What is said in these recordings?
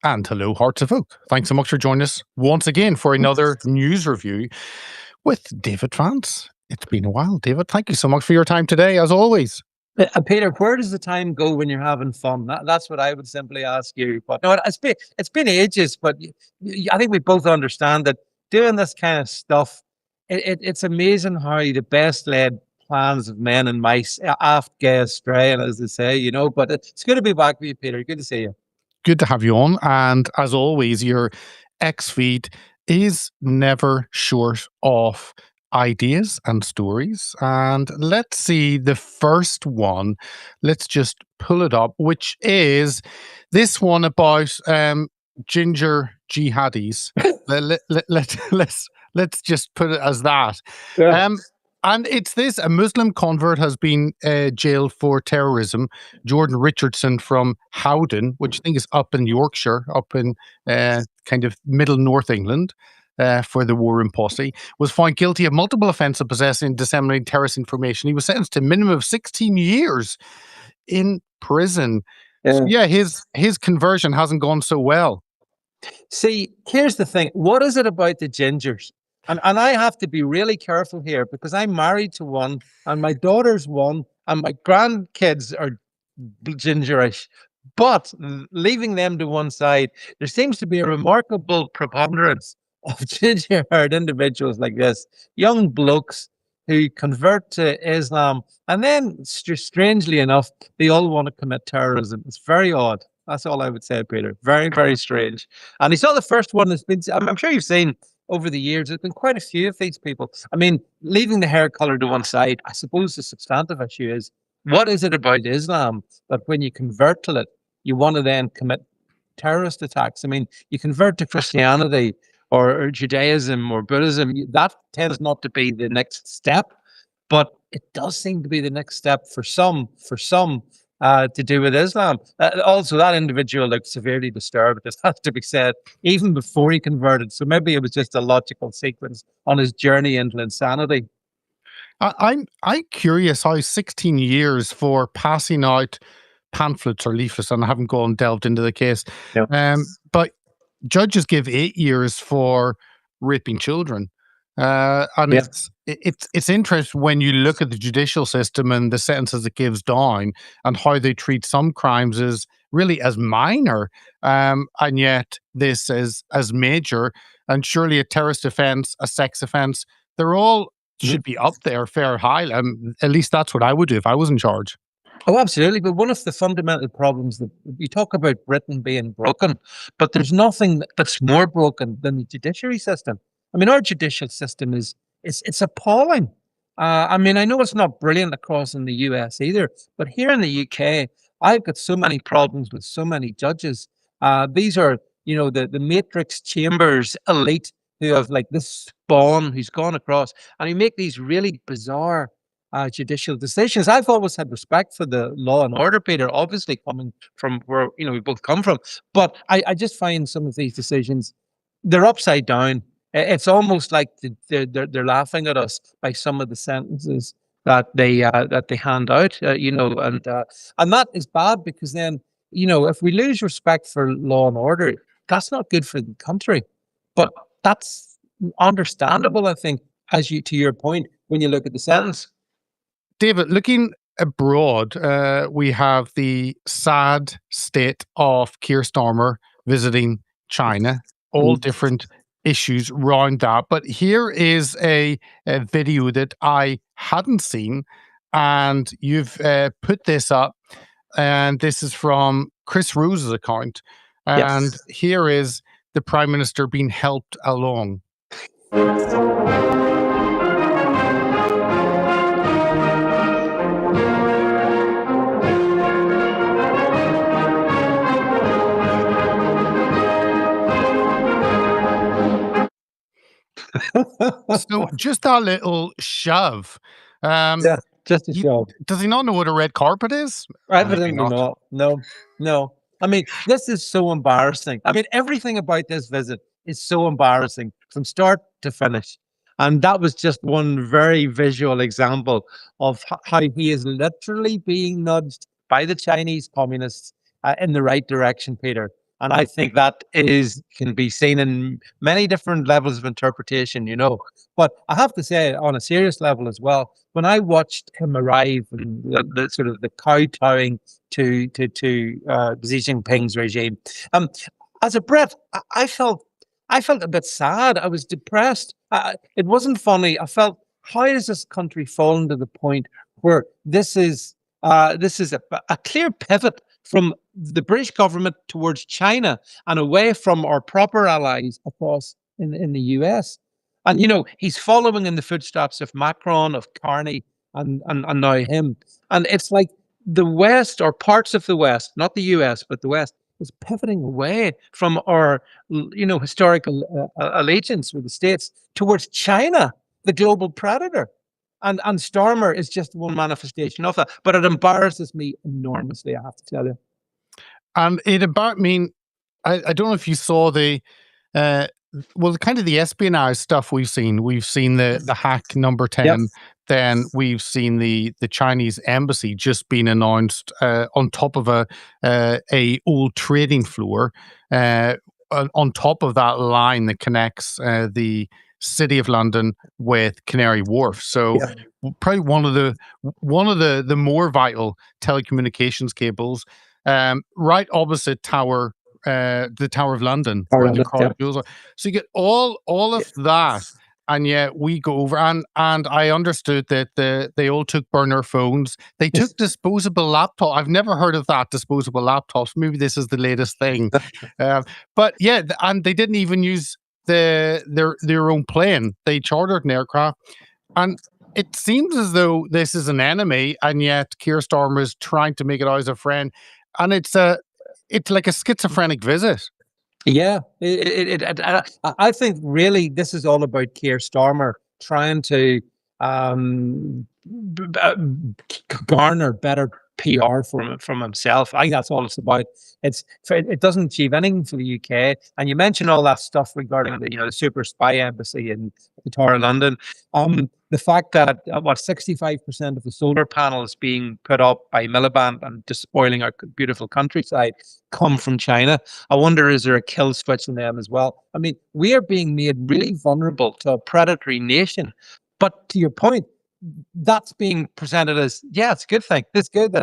And hello, Hearts of Oak. Thanks so much for joining us once again for another news review with David Vance. It's been a while, David. Thank you so much for your time today, as always. Peter, where does the time go when you're having fun? That's what I would simply ask you. But no, it's been ages. But I think we both understand that doing this kind of stuff, it's amazing how the best laid plans of men and mice aft go astray, and as they say, But it's good to be back with you, Peter. Good to see you. Good to have you on. And as always, your X feed is never short of ideas and stories. And let's see the first one. Let's just pull it up, which is this one about ginger jihadis. Let's just put it as that. Yeah. And it's this: a Muslim convert has been jailed for terrorism. Jordan Richardson from Howden, which I think is up in Yorkshire, up in kind of middle North England, for the Warren Posse, was found guilty of multiple offences of possessing and disseminating terrorist information. He was sentenced to a minimum of 16 years in prison. Yeah. So yeah, his conversion hasn't gone so well. See, here's the thing. What is it about the gingers? And I have to be really careful here because I'm married to one and my daughter's one and my grandkids are gingerish. But leaving them to one side, there seems to be a remarkable preponderance of ginger-haired individuals like this, young blokes who convert to Islam. And then, strangely enough, they all want to commit terrorism. It's very odd. That's all I would say, Peter. Very, very strange. And he saw the first one that's been, I'm sure you've seen over the years, there's been quite a few of these people. I mean, leaving the hair color to one side, I suppose the substantive issue is, what is it about Islam that when you convert to it, you want to then commit terrorist attacks? I mean, you convert to Christianity or Judaism or Buddhism, that tends not to be the next step, but it does seem to be the next step for some to do with Islam. Also, that individual looked severely disturbed, this has to be said, even before he converted. So maybe it was just a logical sequence on his journey into insanity. I'm curious how 16 years for passing out pamphlets or leaflets, and I haven't gone delved into the case. Yeah. But judges give 8 years for raping children. And Yeah. it's interesting when you look at the judicial system and the sentences it gives down and how they treat some crimes as really as minor, and yet this is as major. And surely a terrorist offence, a sex offence, they're all should be up there, fair high. At least that's what I would do if I was in charge. Oh, absolutely. But one of the fundamental problems that you talk about Britain being broken, but there's nothing that's more broken than the judiciary system. I mean, our judicial system it's appalling. I mean, I know it's not brilliant across in the US either, but here in the UK, I've got so many problems with so many judges. These are, the matrix chambers elite who have like this spawn who's gone across and you make these really bizarre judicial decisions. I've always had respect for the law and order, Peter, obviously coming from where, we both come from. But I just find some of these decisions, they're upside down. It's almost like they're laughing at us by some of the sentences that they hand out, and that is bad because then, if we lose respect for law and order, that's not good for the country. But that's understandable, I think, to your point, when you look at the sentence. David, looking abroad, we have the sad state of Keir Starmer visiting China, all different issues around that. But here is a video that I hadn't seen, and you've put this up, and this is from Chris Rose's account. And Yes. here is the Prime Minister being helped along. So just a little shove. Yeah, just a shove. Does he not know what a red carpet is? Evidently not. No. I mean, this is so embarrassing. I mean, everything about this visit is so embarrassing from start to finish. And that was just one very visual example of how he is literally being nudged by the Chinese communists in the right direction, Peter. And I think that can be seen in many different levels of interpretation, But I have to say, on a serious level as well, when I watched him arrive and the sort of the kowtowing to Xi Jinping's regime, as a Brit, I felt a bit sad. I was depressed. It wasn't funny. I felt, how has this country fallen to the point where this is a clear pivot from the British government towards China and away from our proper allies across in the US. And, he's following in the footsteps of Macron, of Carney, and now him. And it's like the West, or parts of the West, not the US, but the West, is pivoting away from our, historical allegiance with the States towards China, the global predator. And Starmer is just one manifestation of that. But it embarrasses me enormously, I have to tell you. And I don't know if you saw the kind of the espionage stuff we've seen. We've seen the hack number 10. Yep. Then we've seen the Chinese embassy just being announced on top of a old trading floor, on top of that line that connects the City of London with Canary Wharf. So probably one of the more vital telecommunications cables, right opposite the Tower of London, where the Crown Jewels are. So you get all of that, and yet we go over. And I understood that they all took burner phones. They took disposable laptops. I've never heard of that, disposable laptops. Maybe this is the latest thing. But yeah, and they didn't even use their own plane. They chartered an aircraft, and it seems as though this is an enemy, and yet Keir Starmer is trying to make it out as a friend, and it's like a schizophrenic visit. Yeah, I think really this is all about Keir Starmer trying to garner better PR from himself. I think that's all it's about. It doesn't achieve anything for the UK. And you mentioned all that stuff regarding the super spy embassy in the Tower of London. The fact that 65% of the solar panels being put up by Miliband and just spoiling our beautiful countryside come from China. I wonder, is there a kill switch in them as well? I mean, we are being made really vulnerable to a predatory nation. But to your point, that's being presented as, it's a good thing. It's good,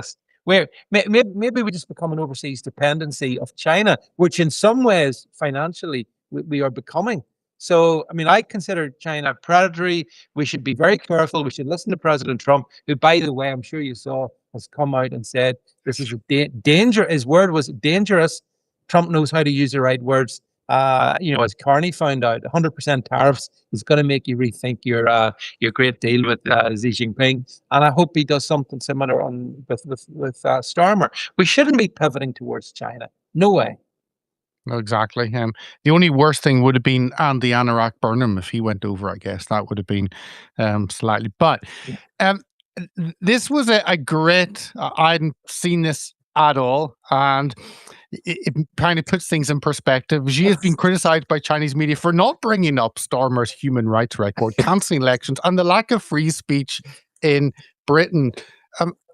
where maybe we just become an overseas dependency of China, which in some ways financially we are becoming. So, I mean, I consider China predatory. We should be very careful. We should listen to President Trump, who, by the way, I'm sure you saw, has come out and said this is a danger. His word was dangerous. Trump knows how to use the right words. As Carney found out, 100% tariffs is going to make you rethink your great deal with Xi Jinping. And I hope he does something similar with Starmer. We shouldn't be pivoting towards China. No way. No, exactly. The only worst thing would have been Andy Anorak Burnham if he went over. I guess that would have been slightly. But this was a great. I hadn't seen this at all, and it kind of puts things in perspective. Xi has been criticized by Chinese media for not bringing up Starmer's human rights record, cancelling elections, and the lack of free speech in Britain.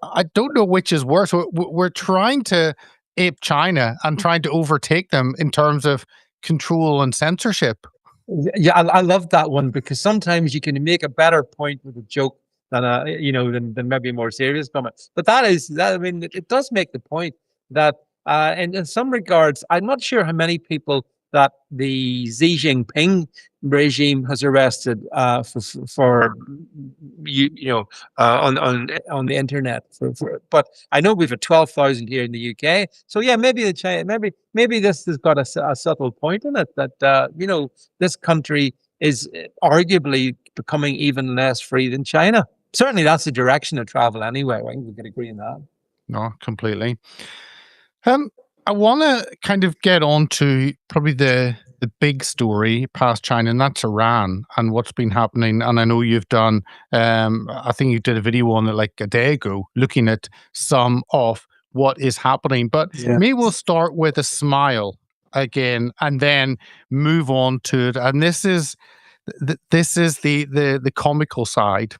I don't know which is worse. We're trying to ape China and trying to overtake them in terms of control and censorship. Yeah, I love that one, because sometimes you can make a better point with a joke than than maybe a more serious comment. But I mean, it does make the point that in some regards, I'm not sure how many people that the Xi Jinping regime has arrested for on the internet. But I know we've had 12,000 here in the UK. So yeah, maybe maybe this has got a subtle point in it that this country is arguably becoming even less free than China. Certainly, that's the direction of travel anyway. I think we can agree on that. No, completely. I want to kind of get on to probably the big story past China, and that's Iran and what's been happening. And I know you've done, I think you did a video on it like a day ago, looking at some of what is happening. But maybe we'll start with a smile again and then move on to it. And this is the comical side,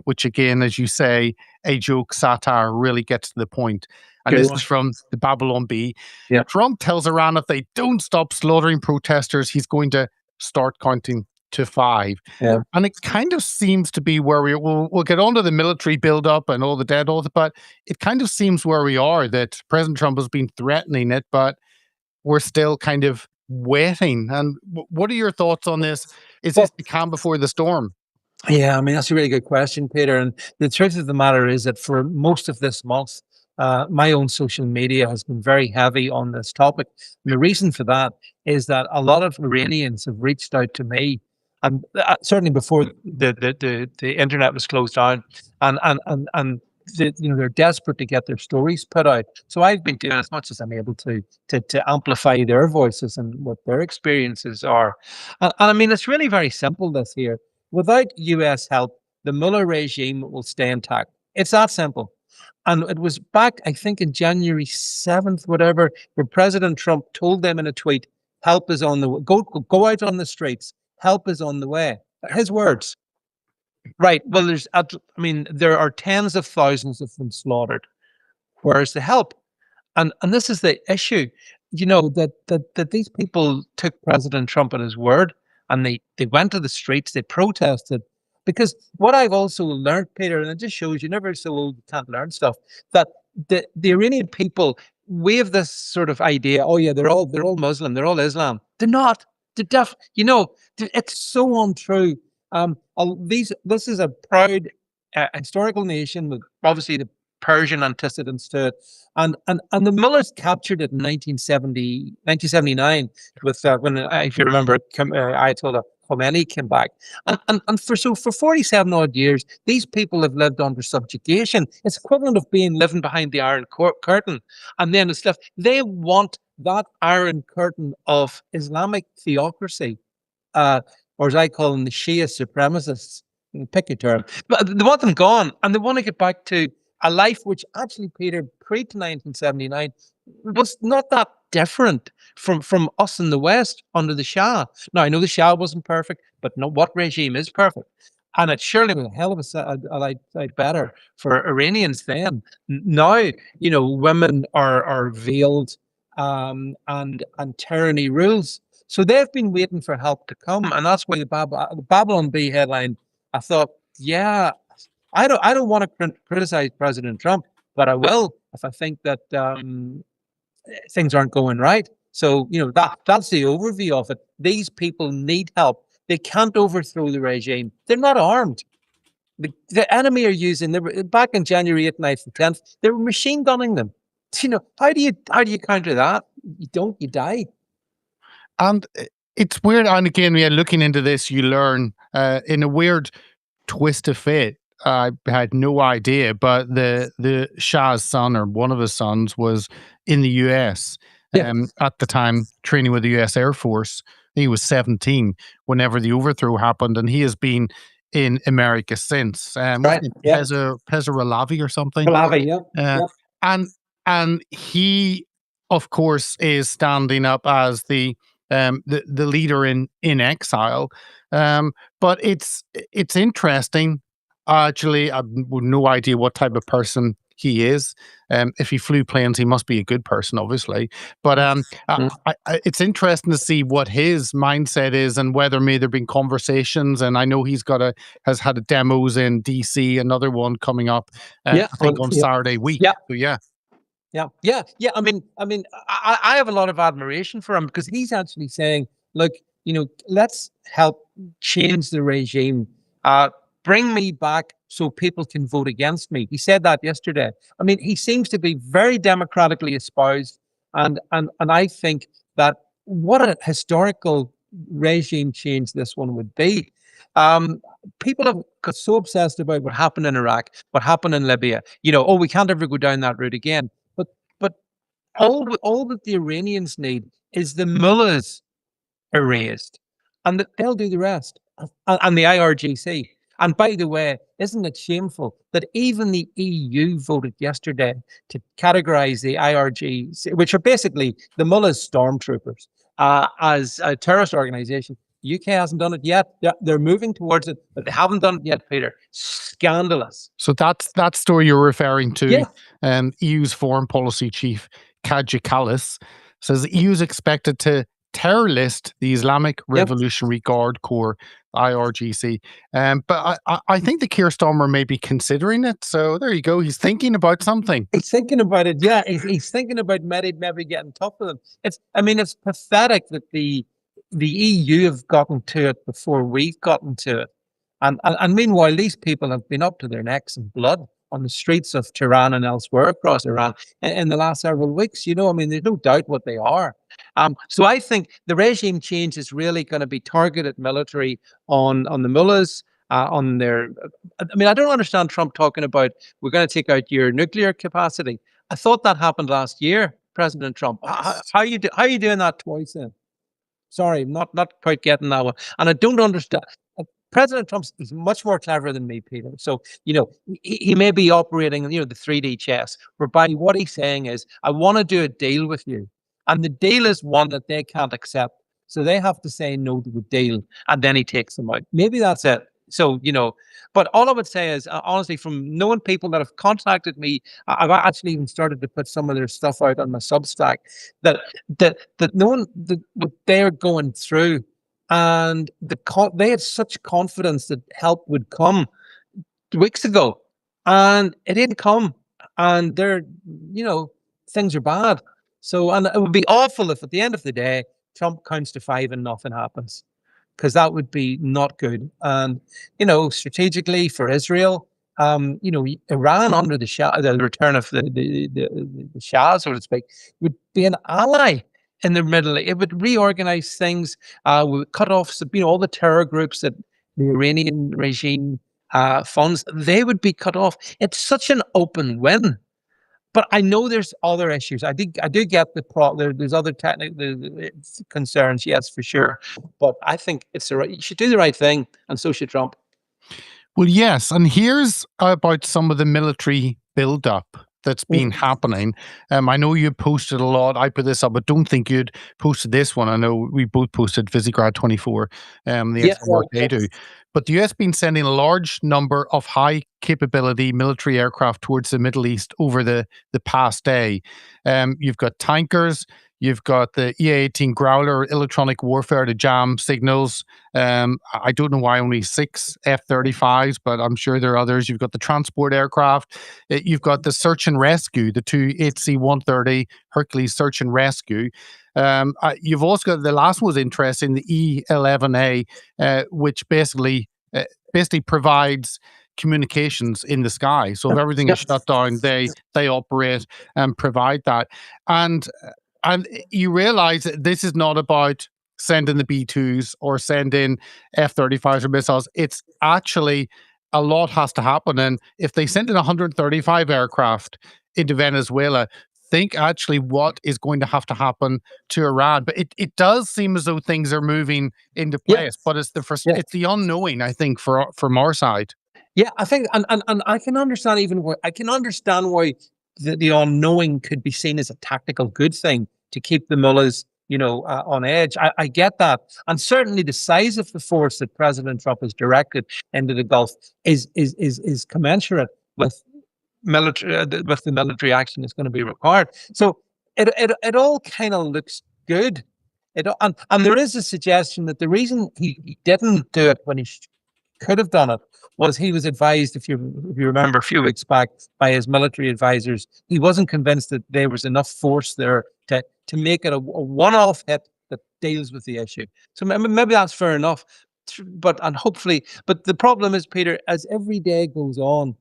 which again, as you say, a joke, satire really gets to the point. And this is from the Babylon Bee. Yeah. Trump tells Iran if they don't stop slaughtering protesters, he's going to start counting to 5. Yeah. And it kind of seems to be where we'll get onto the military buildup and all the dead, but it kind of seems where we are, that President Trump has been threatening it, but we're still kind of waiting. And what are your thoughts on this? Is this the calm before the storm? Yeah, I mean, that's a really good question, Peter. And the truth of the matter is that for most of this month, my own social media has been very heavy on this topic. And the reason for that is that a lot of Iranians have reached out to me, and certainly before the internet was closed down, and they're desperate to get their stories put out. So I've been doing as much as I'm able to amplify their voices and what their experiences are. And I mean, it's really very simple. This here. Without US help, the Mueller regime will stay intact. It's that simple. And it was back, I think, in January 7th, whatever, where President Trump told them in a tweet, help is on the way. Go out on the streets. Help is on the way. His words. Right. Well, there are tens of thousands of them slaughtered. Where's the help? And this is the issue, that these people took President Trump at his word, and they went to the streets, they protested. Because what I've also learned, Peter, and it just shows you never so old, you can't learn stuff, that the Iranian people, we have this sort of idea, oh yeah, they're all Muslim, they're all Islam. They're not. They're it's so untrue. This is a proud historical nation with obviously the Persian antecedents to it. And the Mullahs captured it in 1979 with when, if you remember, Ayatollah Khomeini came back. And for 47 odd years, these people have lived under subjugation. It's equivalent of living behind the Iron Curtain. And then it's left. They want that Iron Curtain of Islamic theocracy, or as I call them, the Shia supremacists. Pick your term. But they want them gone, and they want to get back to a life which actually, Peter, pre-1979 was not that different from us in the West under the Shah. Now, I know the Shah wasn't perfect, but no, what regime is perfect? And it surely was a hell of a lot better for Iranians then. Now, women are veiled, and tyranny rules. So they've been waiting for help to come, and that's why the Babylon Bee headline. I thought, yeah, I don't want to criticize President Trump, but I will if I think that things aren't going right. So that's the overview of it. These people need help. They can't overthrow the regime. They're not armed. The enemy are using. They were back in January 8th, 9th, and 10th. They were machine gunning them. How do you counter that? You don't. You die. And it's weird. And again, looking into this, you learn in a weird twist of fate. I had no idea, but the Shah's son, or one of his sons, was in the US at the time, training with the US Air Force. He was 17 whenever the overthrow happened, and he has been in America since. Right. Peza Rahlavi or something. Rahlavi, And he, of course, is standing up as the leader in exile. But it's interesting. Actually, I have no idea what type of person he is. If he flew planes, he must be a good person, obviously. But it's interesting to see what his mindset is, and whether maybe there have been conversations. And I know he's has had demos in DC, another one coming up, I think on Saturday week. Yeah. So, yeah. I mean, I have a lot of admiration for him, because he's actually saying, look, let's help change the regime. Bring me back so people can vote against me. He said that yesterday. I mean, he seems to be very democratically espoused, and I think that what a historical regime change this one would be. People have got so obsessed about what happened in Iraq, what happened in Libya. We can't ever go down that route again. But all that the Iranians need is the mullahs erased, and they'll do the rest, and the IRGC. And by the way, isn't it shameful that even the EU voted yesterday to categorize the IRGC, which are basically the mullahs stormtroopers, as a terrorist organization? UK hasn't done it yet. They're moving towards it, but they haven't done it yet, Peter. Scandalous. So that's that story you're referring to. Yeah. EU's foreign policy chief, Kaja Kallas, says the EU is expected to terror list the Islamic Revolutionary Guard Corps, IRGC. But I think the Keir Starmer may be considering it. So there you go. He's thinking about something. He's thinking about it. Yeah, he's thinking about maybe getting tough with them. It's pathetic that the EU have gotten to it before we've gotten to it. And meanwhile, these people have been up to their necks in blood on the streets of Tehran and elsewhere across Iran in the last several weeks. You know, I mean, there's no doubt what they are. So I think the regime change is really going to be targeted military on the mullahs, on their. I mean, I don't understand Trump talking about we're going to take out your nuclear capacity. I thought that happened last year, President Trump. How are you doing that twice then? Sorry, not quite getting that one. And I don't understand. President Trump is much more clever than me, Peter. So, you know, he may be operating, you know, the 3D chess, whereby what he's saying is, I want to do a deal with you. And the deal is one that they can't accept. So they have to say no to the deal. And then he takes them out. Maybe that's it. So, you know, but all I would say is, honestly, from knowing people that have contacted me, I've actually even started to put some of their stuff out on my Substack, that knowing what they're going through, and they had such confidence that help would come weeks ago, and it didn't come, and they're, you know, things are bad. So, and it would be awful if at the end of the day, Trump counts to 5 and nothing happens, because that would be not good. And, you know, strategically for Israel, you know, Iran under the Shah, the return of the Shah, so to speak, would be an ally in the Middle East. It would reorganize things. We would cut off, you know, all the terror groups that the Iranian regime funds. They would be cut off. It's such an open win. But I know there's other issues. I do get there's other technical concerns, yes, for sure. But I think it's you should do the right thing, and so should Trump. Well, yes, and here's about some of the military buildup that's been happening. I know you posted a lot. I put this up. I don't think you'd posted this one. I know we both posted Visegrad 24, the extra work they do. But the US been sending a large number of high capability military aircraft towards the Middle East over the past day. You've got tankers. You've got the EA-18 Growler electronic warfare to jam signals. I don't know why only 6 F-35s, but I'm sure there are others. You've got the transport aircraft. You've got the search and rescue, the 2 HC-130 Hercules search and rescue. You've also got, the last one was interesting, the E-11A, which basically provides communications in the sky. So if everything is shut down, they operate and provide that. And you realize that this is not about sending the B-2s or sending F-35s or missiles. It's actually, a lot has to happen. And if they send in 135 aircraft into Venezuela, think actually what is going to have to happen to Iran. But it does seem as though things are moving into place. But it's it's the unknowing, I think, from our side. Yeah, I think, and I can understand why the unknowing could be seen as a tactical good thing to keep the mullahs, you know, on edge. I get that, and certainly the size of the force that President Trump has directed into the Gulf is commensurate with the military action that's going to be required. So it all kind of looks good. And there is a suggestion that the reason he didn't do it when he could have done it was he was advised, if you remember, a few weeks back by his military advisors. He wasn't convinced that there was enough force there to make it a one-off hit that deals with the issue. So maybe that's fair enough. But the problem is, Peter, as every day goes on,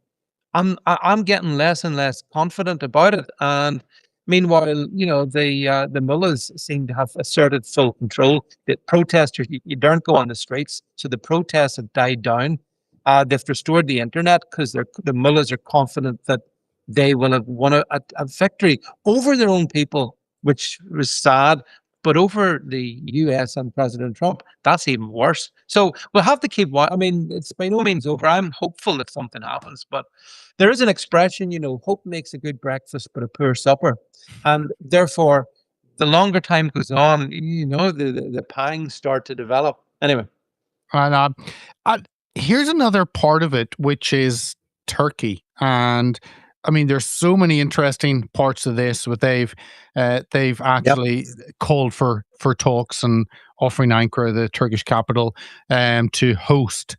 I'm getting less and less confident about it. And meanwhile, you know, the mullahs seem to have asserted full control. The protesters, you don't go on the streets, so the protests have died down. They've restored the internet because the mullahs are confident that they will have won a victory over their own people, which was sad. But over the US and President Trump, that's even worse. So we'll have to keep watching. I mean, it's by no means over. I'm hopeful that something happens, but there is an expression, you know, hope makes a good breakfast, but a poor supper. And therefore, the longer time goes on, you know, the pangs start to develop. Anyway. And uh, here's another part of it, which is Turkey. And I mean, there's so many interesting parts of this. But they've Yep. actually called for talks and offering Ankara, the Turkish capital, to host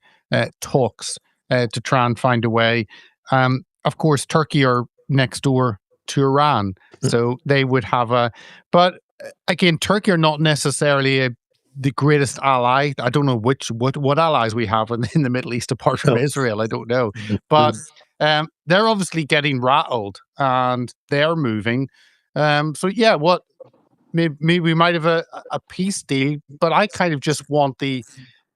talks to try and find a way. Of course, Turkey are next door to Iran, so they would have a. But again, Turkey are not necessarily the greatest ally. I don't know what allies we have in the Middle East apart from Israel. I don't know, but they're obviously getting rattled and they're moving. So yeah, maybe we might have a peace deal, but I kind of just want the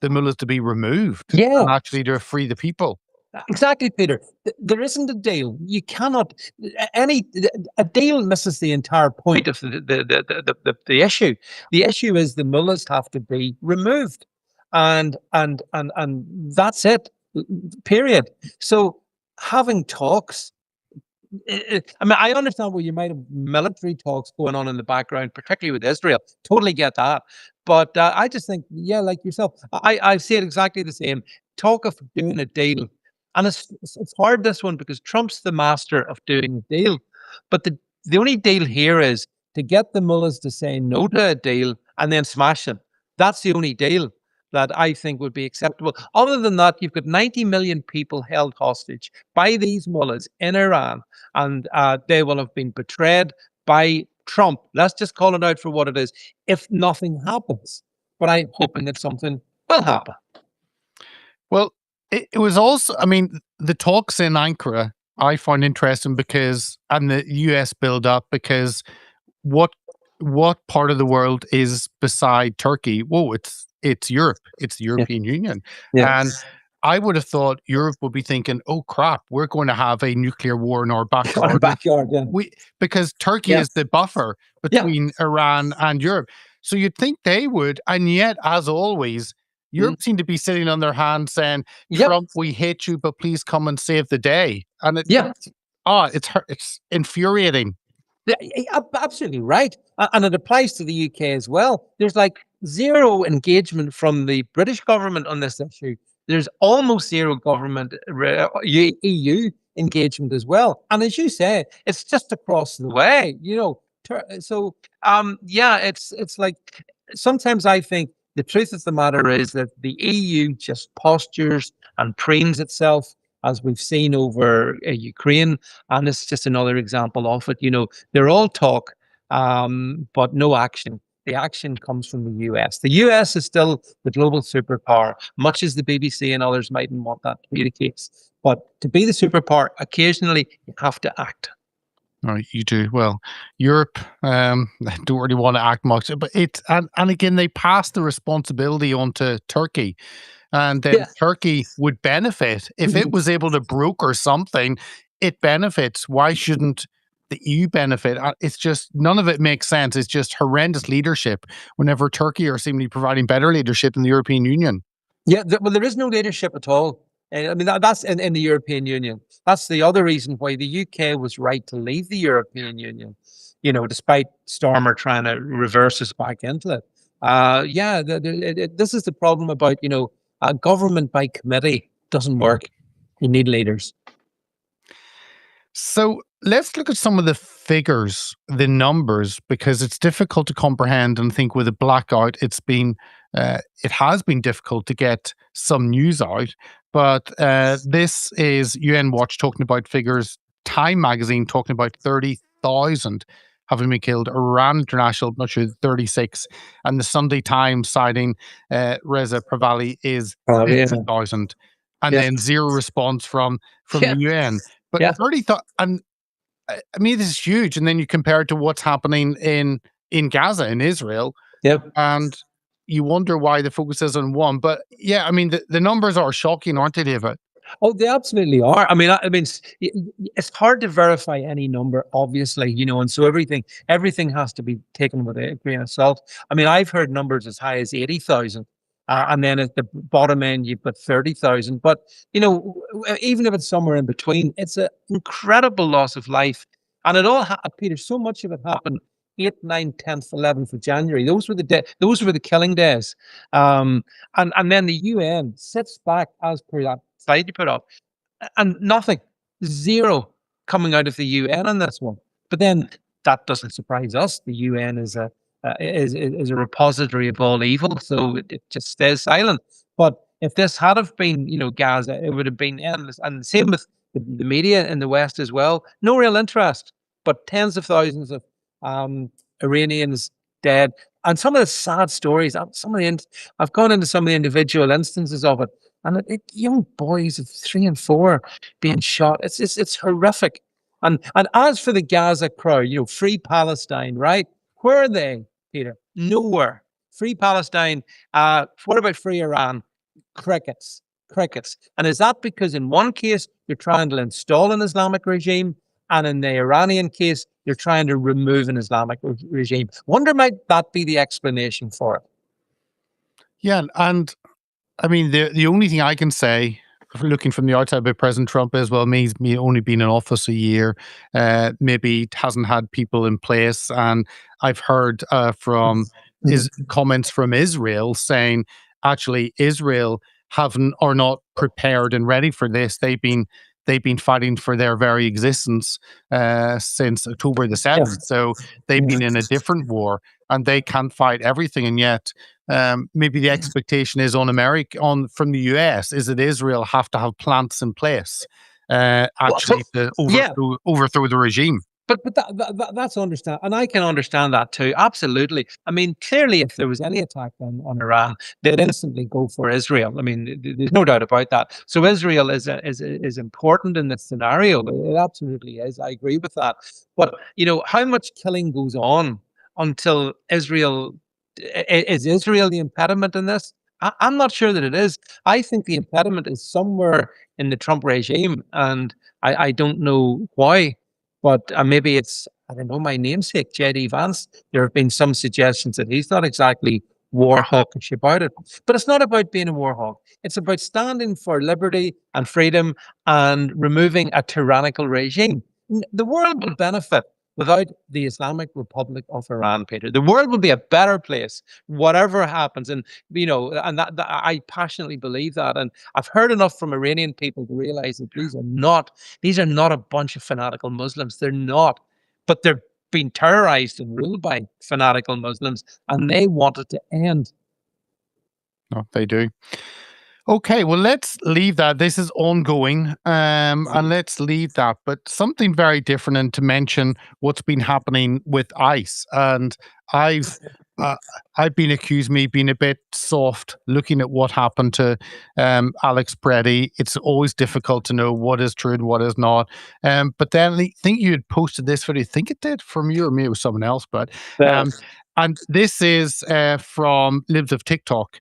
mullahs to be removed Yeah. and actually to free the people. Exactly, Peter. There isn't a deal. You cannot a deal misses the entire point of the issue. The issue is the mullahs have to be removed, and that's it. Period. So having talks. I mean, I understand where you might have military talks going on in the background, particularly with Israel. Totally get that. But I just think, yeah, like yourself, I see it exactly the same. Talk of doing a deal. And it's hard, this one, because Trump's the master of doing a deal. But the only deal here is to get the mullahs to say no to a deal and then smash them. That's the only deal that I think would be acceptable. Other than that, you've got 90 million people held hostage by these mullahs in Iran, and they will have been betrayed by Trump. Let's just call it out for what it is, if nothing happens. But I'm hoping that something will happen. Well, it was also, I mean, the talks in Ankara I find interesting because, and the US build up, because what part of the world is beside Turkey? Whoa, it's Europe. It's the European Union. Yeah. And I would have thought Europe would be thinking, oh crap, we're going to have a nuclear war in our backyard. Our backyard, yeah. Because Turkey is the buffer between Iran and Europe. So you'd think they would, and yet, as always, Europe seemed to be sitting on their hands saying, Trump, we hate you, but please come and save the day. And it's infuriating. Absolutely right. And it applies to the UK as well. There's like zero engagement from the British government on this issue. There's almost zero government EU engagement as well. And as you say, it's just across the way, you know. So it's like sometimes I think the truth of the matter is that the EU just postures and preens itself, as we've seen over Ukraine, and it's just another example of it. You know, they're all talk, but no action. The action comes from the US. The US is still the global superpower, much as the BBC and others mightn't want that to be the case. But to be the superpower, occasionally you have to act. Oh, you do. Well, Europe don't really want to act much, but and again they pass the responsibility on to Turkey, and then Turkey would benefit if it was able to broker something. It benefits. Why shouldn't the EU benefit? It's just none of it makes sense. It's just horrendous leadership. Whenever Turkey are seemingly providing better leadership in the European Union. Yeah, well, there is no leadership at all. I mean, that's in the European Union. That's the other reason why the UK was right to leave the European Union, you know, despite Starmer trying to reverse us back into it. This is the problem about, you know, government by committee doesn't work. You need leaders. So let's look at some of the figures, the numbers, because it's difficult to comprehend. And think with a blackout, it has been difficult to get some news out. But this is UN Watch talking about figures. Time magazine talking about 30,000 having been killed. Iran International, not sure, 36, and the Sunday Times citing Reza Pahlavi is 50,000, and then zero response from the UN. But 30,000, and I mean, this is huge. And then you compare it to what's happening in Gaza, in Israel, and you wonder why the focus is on one. But yeah, I mean, the numbers are shocking, aren't they, David? Oh, they absolutely are. I mean, it's hard to verify any number, obviously, you know, and so everything has to be taken with a grain of salt. I mean, I've heard numbers as high as 80,000. And then at the bottom end, you've got 30,000. But, you know, even if it's somewhere in between, it's an incredible loss of life. And it all, Peter, so much of it happened 8th, 9th, 10th, 11th of January. Those were the killing days. And then the UN sits back as per that slide you put up, and nothing, zero coming out of the UN on this one. But then that doesn't surprise us. The UN is a repository of all evil, so it just stays silent. But if this had have been, Gaza, it would have been endless. And same with the media in the West as well. No real interest, but tens of thousands of Iranians dead. And some of the sad stories, I've gone into some of the individual instances of it, and young boys of 3 and 4 being shot. It's horrific. And as for the Gaza crowd, free Palestine, right? Where are they, Peter? Nowhere. Free Palestine. What about free Iran? Crickets. And is that because in one case you're trying to install an Islamic regime, and in the Iranian case you're trying to remove an Islamic regime? Wonder might that be the explanation for it? Yeah, and I mean the only thing I can say, looking from the outside about President Trump as well, me only been in office a year, maybe hasn't had people in place, and I've heard from his comments from Israel saying actually Israel are not prepared and ready for this. They've been fighting for their very existence since October the 7th. So they've been in a different war, and they can't fight everything. And yet, maybe the expectation is from the US is that Israel have to have plants in place actually to overthrow the regime. But that's understand, and I can understand that too. Absolutely. I mean, clearly, if there was any attack on Iran, they'd instantly go for Israel. I mean, there's no doubt about that. So Israel is important in this scenario. It absolutely is. I agree with that. But how much killing goes on until Israel is Israel the impediment in this? I'm not sure that it is. I think the impediment is somewhere in the Trump regime, and I don't know why. But maybe it's, I don't know, my namesake, J.D. Vance. There have been some suggestions that he's not exactly war hawkish about it. But it's not about being a war hawk. It's about standing for liberty and freedom and removing a tyrannical regime. The world will benefit without the Islamic Republic of Iran, Peter. The world will be a better place, whatever happens. And, and that I passionately believe that. And I've heard enough from Iranian people to realize that these are not a bunch of fanatical Muslims. They're not. But they're being terrorized and ruled by fanatical Muslims, and they want it to end. No, they do. Okay, well, let's leave that. This is ongoing, and let's leave that. But something very different, and to mention what's been happening with ICE. And I've been accused of me being a bit soft looking at what happened to Alex Pretti. It's always difficult to know what is true and what is not. But then I think you had posted this video. I think it did from you or me, it was someone else. But and this is from Libs of TikTok,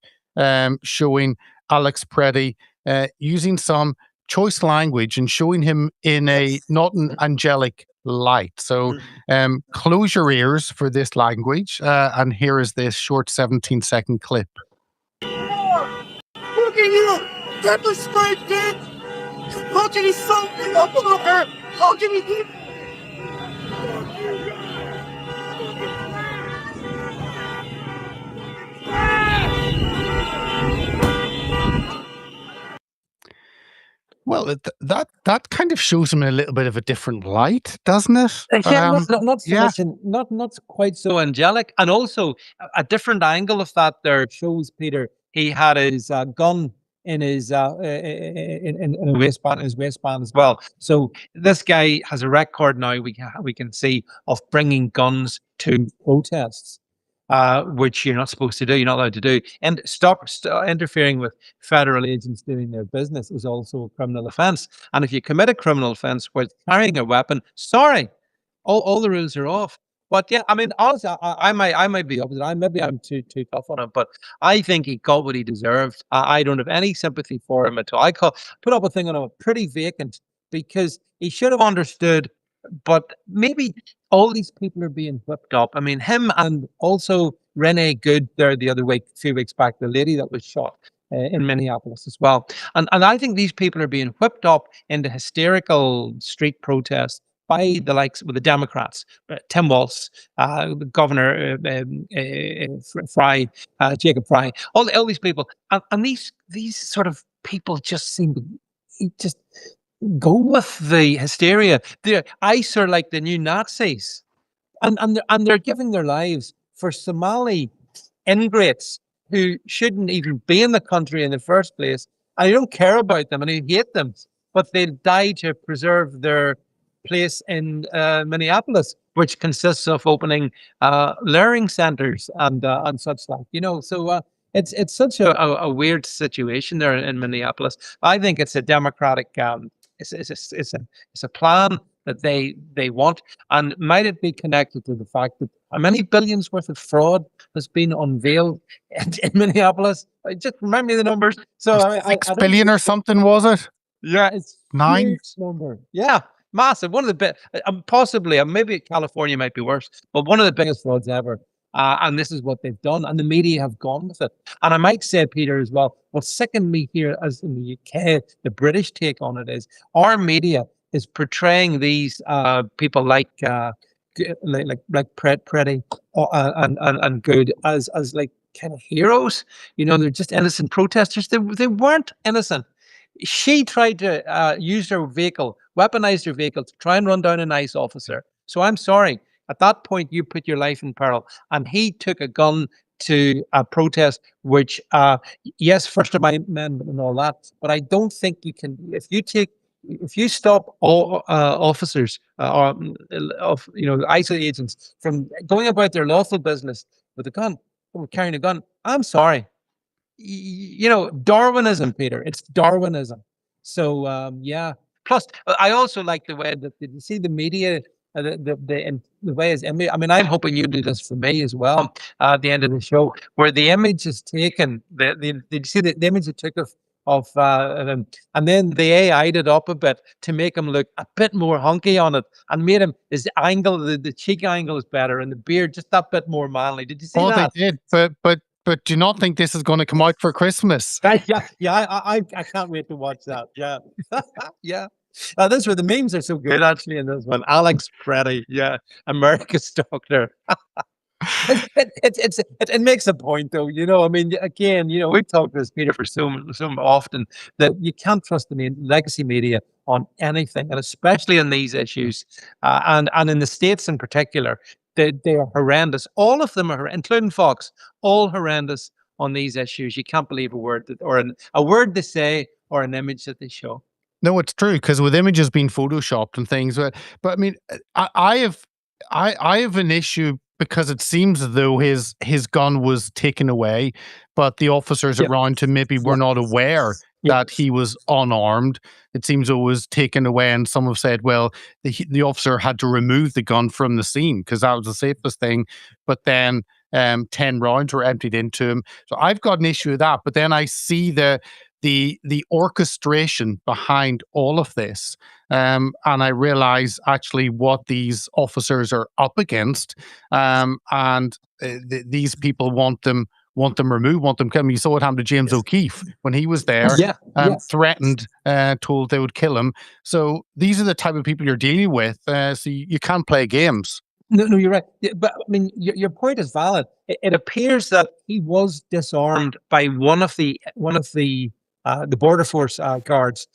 showing Alex Pretti using some choice language and showing him in a not an angelic light. So close your ears for this language, and here is this short 17-second clip. Look at you! Pepper spray, bitch! How can you salt me up on her? How can you do? Well, that kind of shows him in a little bit of a different light, doesn't it? Yeah, not so much, not quite so angelic, and also a different angle of that. There shows Peter he had his gun in his in a waistband, as well. So this guy has a record now. We can see of bringing guns to protests. Which you're not supposed to do, you're not allowed to do. And stop interfering with federal agents doing their business is also a criminal offence. And if you commit a criminal offence with carrying a weapon, sorry, all the rules are off. But yeah, I mean, honestly, I might be opposite. Maybe I'm too tough on him, but I think he got what he deserved. I don't have any sympathy for him at all. I put up a thing on him pretty vacant, because he should have understood. But maybe all these people are being whipped up. I mean, him and also Renee Good there the other week, a few weeks back, the lady that was shot in Minneapolis as well. And I think these people are being whipped up into hysterical street protests by the likes with the Democrats, Tim Walz, Governor Fry, Jacob Fry, all these people, and these sort of people just seem to just go with the hysteria. The ICE are like the new Nazis, and they're giving their lives for Somali ingrates who shouldn't even be in the country in the first place. I don't care about them and I hate them, but they'll die to preserve their place in Minneapolis, which consists of opening learning centers and such like. So it's such a weird situation there in Minneapolis. I think it's a democratic. It's a plan that they want, and might it be connected to the fact that how many billions worth of fraud has been unveiled in Minneapolis? Just remind me the numbers. So I 6 billion or something, was it? Yeah, it's 9 huge number. Yeah, massive. One of the possibly, maybe California might be worse, but one of the biggest frauds ever. And this is what they've done, and the media have gone with it. And I might say, Peter, as well, what sickened me here, as in the UK, the British take on it is our media is portraying these people like Pretti and Good as like kind of heroes. They're just innocent protesters. They weren't innocent. She tried to use her vehicle, weaponize her vehicle to try and run down an ICE officer. So I'm sorry. At that point, you put your life in peril. And he took a gun to a protest, which, yes, First Amendment and all that. But I don't think you can, if you stop all officers of ICE agents from going about their lawful business with a gun, or carrying a gun, I'm sorry. Darwinism, Peter. It's Darwinism. So yeah. Plus, I also like the way that you see the media. The way is image. I mean, I'm hoping you do this for me as well. At the end of the show, where the image is taken, did you see the image it took of them, and then they AI'd it up a bit to make him look a bit more hunky on it, and made him his angle, the cheek angle is better, and the beard just that bit more manly. Did you see that? They did, but do you not think this is going to come out for Christmas? Yeah. I can't wait to watch that. Yeah, yeah. That's where the memes are so good, actually, in this one. Alex Pretti, yeah, America's Doctor. It makes a point, though. I mean, again, we've talked to this, Peter, for so often that you can't trust the legacy media on anything, and especially on these issues, and in the States in particular, they are horrendous. All of them are, including Fox, all horrendous on these issues. You can't believe a word a word they say or an image that they show. No, it's true, because with images being photoshopped and things, but I mean, I have an issue because it seems as though his gun was taken away, but the officers around him maybe were not aware that he was unarmed. It seems it was taken away, and some have said, well, the officer had to remove the gun from the scene because that was the safest thing. But then 10 rounds were emptied into him. So I've got an issue with that. But then I see the orchestration behind all of this, and I realize actually what these officers are up against, and these people want them removed, want them coming. You saw what happened to James O'Keefe when he was there, threatened, told they would kill him. So these are the type of people you're dealing with. So you can't play games. No, you're right. Yeah, but I mean, your point is valid. It appears that he was disarmed by one of the border force guards,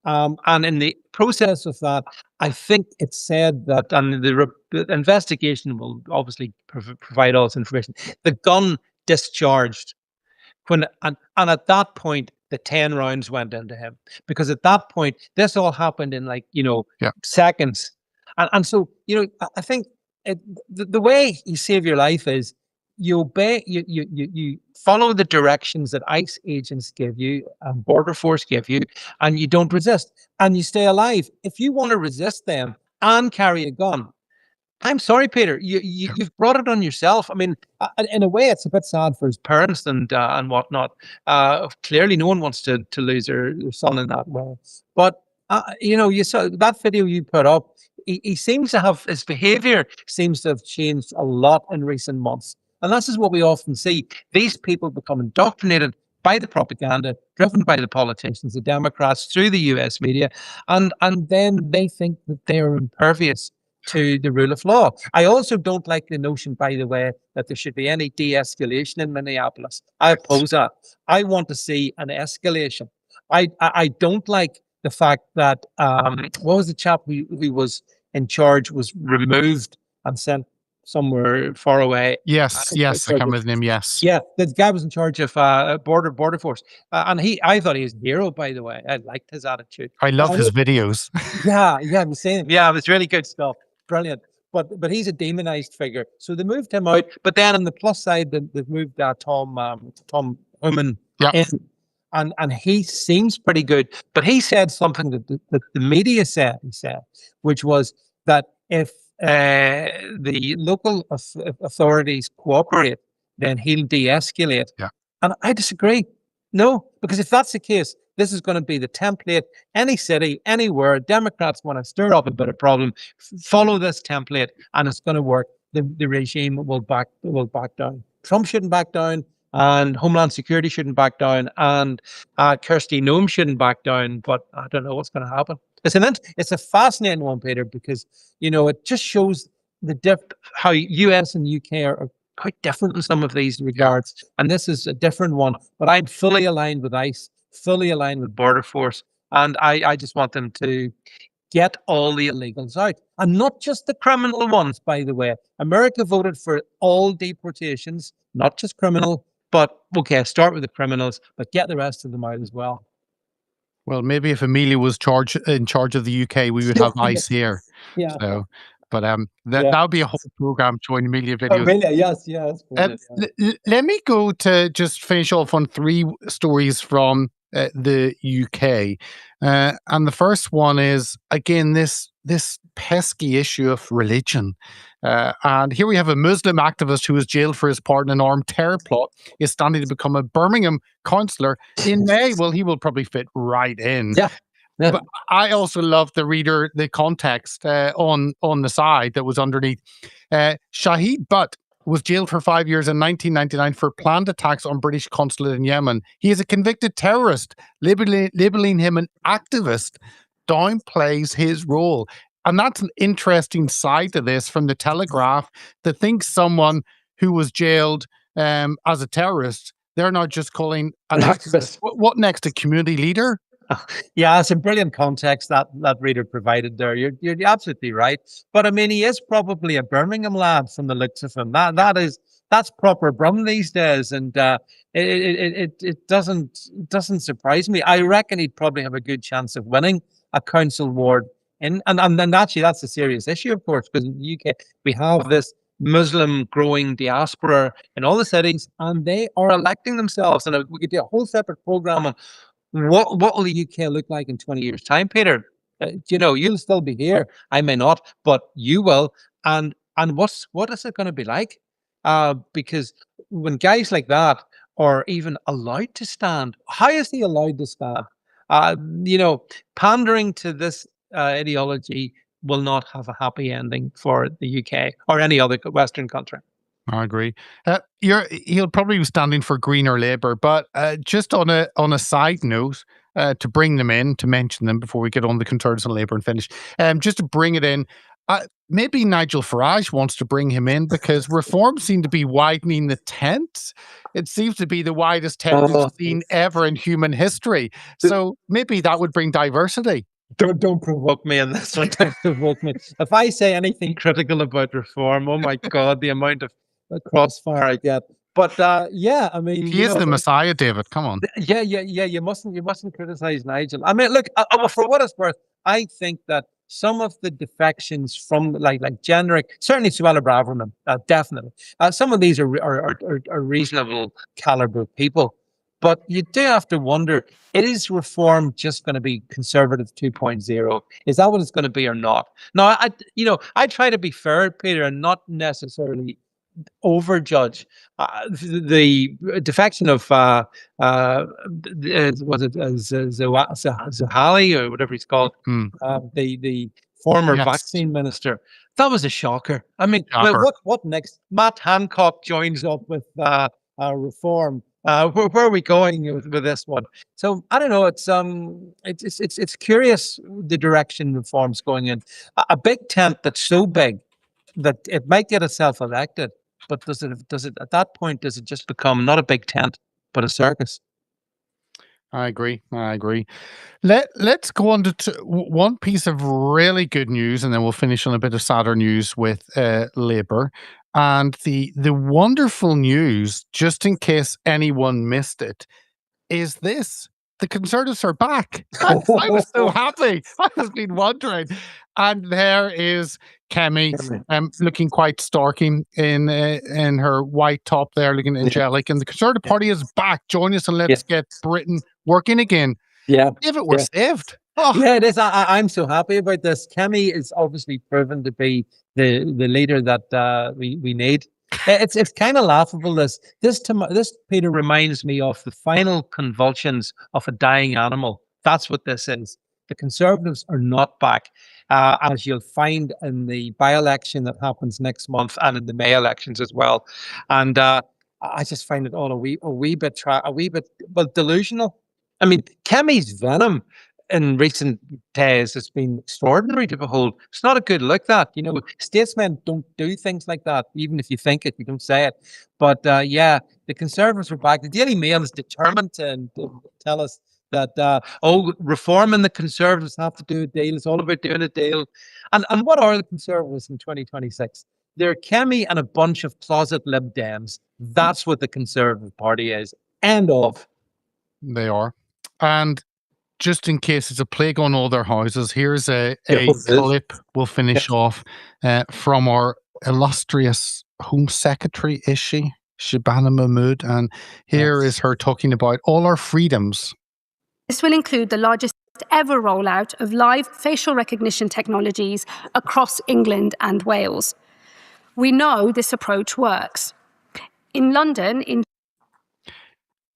and in the process of that, I think it said that, and the investigation will obviously provide all this information. The gun discharged and at that point, the 10 rounds went into him, because at that point, this all happened in seconds, and so I think the way you save your life is you obey, you follow the directions that ICE agents give you and Border Force give you, and you don't resist, and you stay alive. If you want to resist them and carry a gun, I'm sorry, Peter, you've brought it on yourself. I mean, in a way, it's a bit sad for his parents and whatnot. Clearly, no one wants to lose their son in that way. But you saw that video you put up. He seems to have, his behavior seems to have changed a lot in recent months. And this is what we often see. These people become indoctrinated by the propaganda, driven by the politicians, the Democrats, through the US media, and then they think that they are impervious to the rule of law. I also don't like the notion, by the way, that there should be any de-escalation in Minneapolis. I oppose that. I want to see an escalation. I don't like the fact that what was the chap who was in charge was removed and sent somewhere far away. Yes, I can't remember his name. Yes, yeah, the guy was in charge of border force, and I thought he was a hero. By the way, I liked his attitude. I love his videos. yeah, I was saying, yeah, it was really good stuff, brilliant. But he's a demonized figure, so they moved him out. But then on the plus side, they've moved Tom Homan in. And he seems pretty good, but he said something that the media said. He said, which was that if the local authorities cooperate, then he'll de-escalate. Yeah. And I disagree. No, because if that's the case, this is going to be the template. Any city, anywhere, Democrats want to stir up a bit of problem, follow this template, and it's going to work. The regime will back down. Trump shouldn't back down, and Homeland Security shouldn't back down, and Kirsty Noem shouldn't back down. But I don't know what's going to happen. It's a fascinating one, Peter, because it just shows how US and UK are quite different in some of these regards, and this is a different one. But I'm fully aligned with ICE, fully aligned with Border Force, and I just want them to get all the illegals out, and not just the criminal ones. By the way, America voted for all deportations, not just criminal. But okay, start with the criminals, but get the rest of them out as well. Well, maybe if Amelia was in charge of the UK, we would have ICE here. Yeah. So, but that would be a whole program showing Amelia videos. Amelia, yes. Let me go to just finish off on 3 stories from the UK, and the first one is again this pesky issue of religion. And here we have a Muslim activist who was jailed for his part in an armed terror plot. Is standing to become a Birmingham councillor in May. Well, he will probably fit right in. Yeah. But I also love the context on the side that was underneath. Shahid Butt was jailed for 5 years in 1999 for planned attacks on British consulate in Yemen. He is a convicted terrorist. Labeling him an activist downplays his role. And that's an interesting side to this from the Telegraph, to think someone who was jailed as a terrorist, they're not just calling an activist. What next? A community leader? Yeah, it's a brilliant context that reader provided there. You're absolutely right. But I mean, he is probably a Birmingham lad from the looks of him. That's proper Brum these days, and it doesn't surprise me. I reckon he'd probably have a good chance of winning a council ward. And actually, that's a serious issue, of course, because in the UK we have this Muslim growing diaspora in all the cities, and they are electing themselves. And we could do a whole separate program on what will the UK look like in 20 years' time, Peter. You'll still be here. I may not, but you will. And what is it going to be like? Because when guys like that are even allowed to stand, how is he allowed to stand? Pandering to this ideology will not have a happy ending for the UK or any other Western country. I agree. He'll probably be standing for Greener Labour, but just on a side note, to bring them in, to mention them before we get on the Conservatives and Labour and finish, just to bring it in, maybe Nigel Farage wants to bring him in because Reform seem to be widening the tent. It seems to be the widest tent we've seen ever in human history. So maybe that would bring diversity. Don't provoke me in this one. Don't provoke me. If I say anything critical about Reform, oh my God, the amount of crossfire I get. But yeah, I mean, he is the Messiah, David. Come on. Yeah. You mustn't criticize Nigel. I mean, look, for what it's worth, I think that some of the defections from like generic, certainly Suella Braverman, definitely. Some of these are reasonable caliber people. But you do have to wonder, is Reform just going to be Conservative 2.0? Is that what it's going to be or not? Now, I try to be fair, Peter, and not necessarily overjudge the defection of was it Zahali or whatever he's called, the former vaccine minister. That was a shocker. I mean, what next? Matt Hancock joins up with Reform. Where are we going with this one? So I don't know. It's curious the direction reform's going in. A big tent that's so big that it might get itself elected, but does it at that point does it just become not a big tent but a circus? I agree. I agree. Let's go on to one piece of really good news, and then we'll finish on a bit of sadder news with Labour. And the wonderful news, just in case anyone missed it, is this: the Conservatives are back. I was so happy. I was been wondering, and there is Kemi, looking quite starky in her white top there, looking angelic. And the Conservative Party is back. Join us and let's get Britain working again. Yeah. If it were saved. Oh. Yeah, it is. I'm so happy about this. Kemi is obviously proven to be the leader that we need. It's kind of laughable. This Peter reminds me of the final convulsions of a dying animal. That's what this is. The Conservatives are not back, as you'll find in the by-election that happens next month and in the May elections as well. And I just find it all a wee bit delusional. I mean, Kemi's venom in recent days has been extraordinary to behold. It's not a good look, that, statesmen don't do things like that. Even if you think it, you don't say it. But yeah, the Conservatives are back. The Daily Mail is determined to tell us that, reform and the Conservatives have to do a deal. It's all about doing a deal. And what are the Conservatives in 2026? They're Kemi and a bunch of closet Lib Dems. That's what the Conservative Party is. End of. They are. And just in case it's a plague on all their houses, here's a clip we'll finish off from our illustrious Home Secretary, is she? Shabana Mahmood. And here is her talking about all our freedoms. This will include the largest ever rollout of live facial recognition technologies across England and Wales. We know this approach works. In London,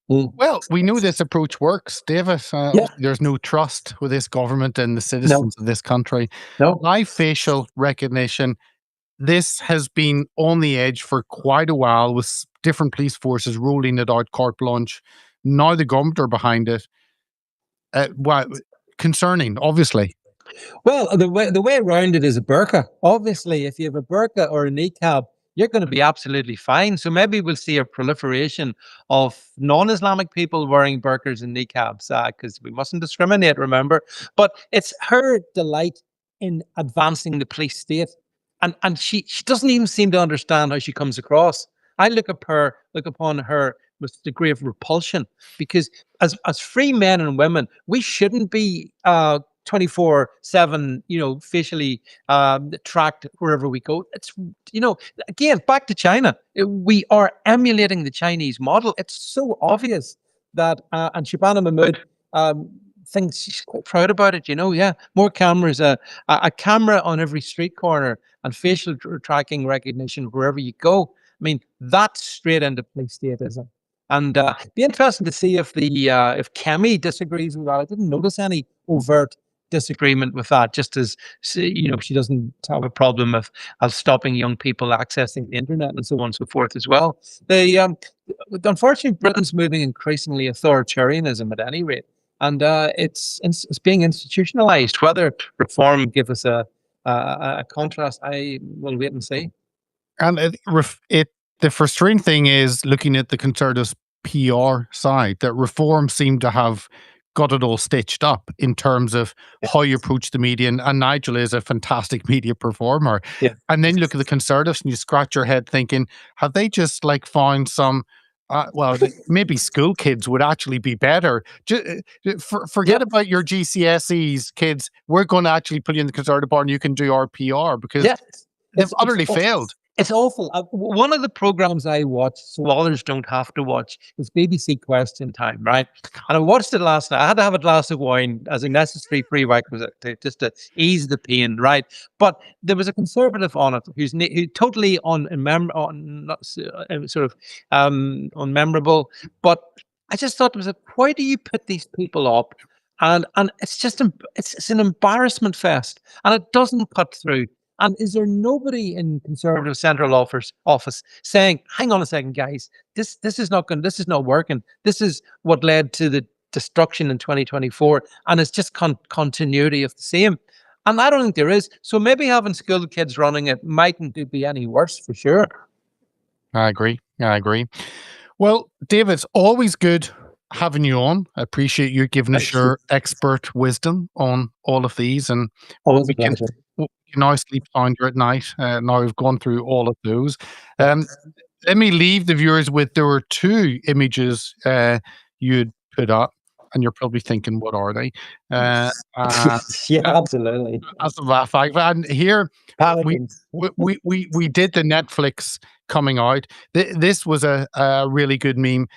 Well, we know this approach works, David. There's no trust with this government and the citizens of this country. Live facial recognition, this has been on the edge for quite a while, with different police forces rolling it out carte blanche. Now the government are behind it. Concerning, obviously. Well, the way around it is a burqa. Obviously, if you have a burqa or a niqab, you're going to be absolutely fine. So maybe we'll see a proliferation of non-Islamic people wearing burqas and niqabs, because we mustn't discriminate, remember. But it's her delight in advancing the police state. And she doesn't even seem to understand how she comes across. I look upon her with a degree of repulsion, because as free men and women, we shouldn't be 24/7, facially tracked wherever we go. It's, again, back to China. We are emulating the Chinese model. It's so obvious that, and Shabana Mahmood thinks she's quite proud about it. More cameras, a camera on every street corner, and facial tracking recognition wherever you go. I mean, that's straight into police statism. And be interesting to see if Kemi disagrees with that. I didn't notice any overt disagreement with that, just as she doesn't have a problem of stopping young people accessing the internet and so on and so forth as well. Unfortunately, Britain's moving increasingly authoritarianism at any rate, and it's being institutionalized. Whether reform give us a contrast, I will wait and see. And the frustrating thing is, looking at the Conservatives' PR side, that reform seemed to have got it all stitched up in terms of how you approach the media. And Nigel is a fantastic media performer. Yeah. And then you look at the Conservatives and you scratch your head thinking, have they just found some, maybe school kids would actually be better. Forget about your GCSEs, kids. We're going to actually put you in the Conservative Party and you can do our PR, because they've utterly failed. It's awful. One of the programs I watch, so others don't have to watch, is BBC Question Time, right? And I watched it last night. I had to have a glass of wine as a necessary prerequisite just to ease the pain, right? But there was a Conservative on it who's totally unmemorable. But I just thought, why do you put these people up? And it's just it's an embarrassment fest, and it doesn't cut through. And is there nobody in Conservative Central office saying, "Hang on a second, guys, this is not going, this is not working. This is what led to the destruction in 2024, and it's just continuity of the same." And I don't think there is. So maybe having school kids running it mightn't be any worse, for sure. I agree. Well, David, it's always good having you on. I appreciate you giving us your expert wisdom on all of these, and Always a we can now sleep sounder at night. Now we've gone through all of those. Let me leave the viewers with, there were 2 images you'd put up, and you're probably thinking, what are they? Yeah, absolutely. That's a fact. And here we did the Netflix coming out. This was a really good meme,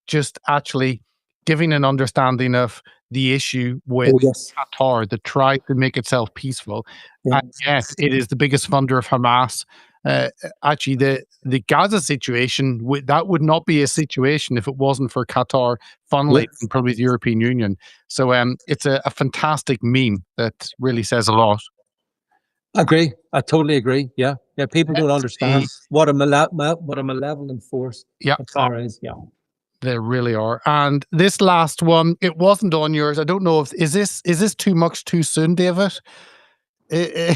just actually giving an understanding of the issue with Qatar that tried to make itself peaceful. And yes, it is the biggest funder of Hamas. Actually, the Gaza situation, that would not be a situation if it wasn't for Qatar funneling and probably the European Union. So it's a fantastic meme that really says a lot. Agree. I totally agree. Yeah. People don't understand what a malevolent force Qatar is. Yeah. They really are. And this last one, it wasn't on yours. I don't know if is this too much too soon, David? Too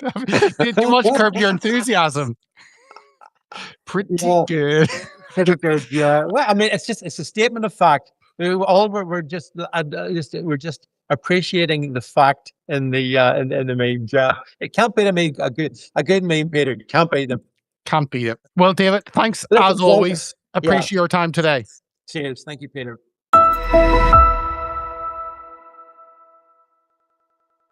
much Curb Your Enthusiasm. Pretty good. Pretty good. Yeah. Well, I mean, it's a statement of fact. We're just appreciating the fact in the memes. Yeah. It can't be a good meme, Peter. You can't beat them. Can't beat it. Well, David, thanks as always. Appreciate your time today. Cheers. Thank you, Peter.